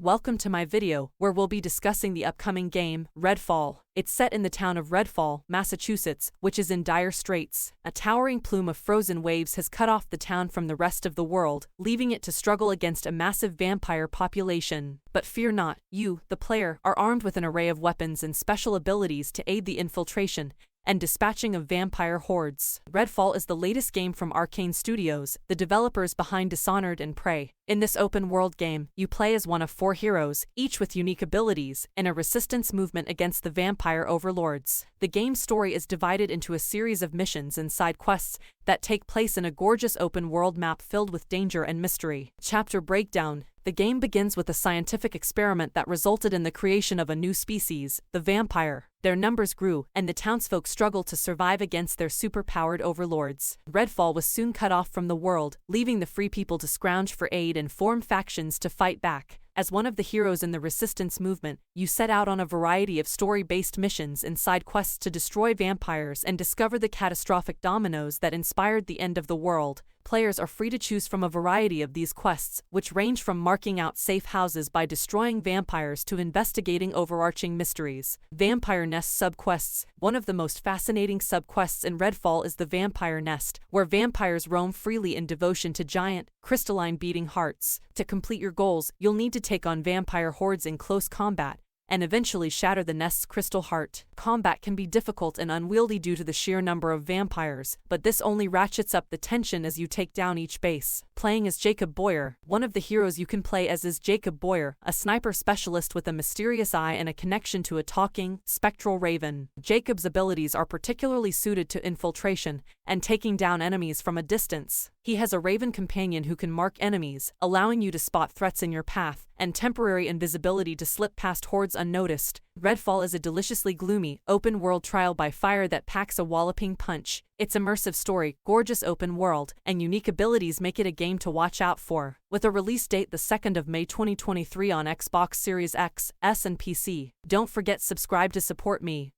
welcome to my video, where we'll be discussing the upcoming game, Redfall. It's set in the town of Redfall, Massachusetts, which is in dire straits. A towering plume of frozen waves has cut off the town from the rest of the world, leaving it to struggle against a massive vampire population. But fear not, you, the player, are armed with an array of weapons and special abilities to aid the infiltration and dispatching of vampire hordes. Redfall is the latest game from Arcane Studios, the developers behind Dishonored and Prey. In this open-world game, you play as one of 4 heroes, each with unique abilities, in a resistance movement against the vampire overlords. The game's story is divided into a series of missions and side quests that take place in a gorgeous open-world map filled with danger and mystery. Chapter Breakdown. The game begins with a scientific experiment that resulted in the creation of a new species, the vampire. Their numbers grew, and the townsfolk struggled to survive against their super-powered overlords. Redfall was soon cut off from the world, leaving the free people to scrounge for aid and form factions to fight back. As one of the heroes in the resistance movement, you set out on a variety of story-based missions and side quests to destroy vampires and discover the catastrophic dominoes that inspired the end of the world. Players are free to choose from a variety of these quests, which range from marking out safe houses by destroying vampires to investigating overarching mysteries. Vampire Nest subquests. One of the most fascinating subquests in Redfall is the Vampire Nest, where vampires roam freely in devotion to giant, crystalline beating hearts. To complete your goals, you'll need to take on vampire hordes in close combat, and eventually shatter the nest's crystal heart. Combat can be difficult and unwieldy due to the sheer number of vampires, but this only ratchets up the tension as you take down each base. Playing as Jacob Boyer. One of the heroes you can play as is Jacob Boyer, a sniper specialist with a mysterious eye and a connection to a talking, spectral raven. Jacob's abilities are particularly suited to infiltration and taking down enemies from a distance. He has a raven companion who can mark enemies, allowing you to spot threats in your path, and temporary invisibility to slip past hordes unnoticed. Redfall is a deliciously gloomy, open-world trial by fire that packs a walloping punch. Its immersive story, gorgeous open world, and unique abilities make it a game to watch out for. With a release date the 2nd of May 2023 on Xbox Series X, S and PC. Don't forget subscribe to support me.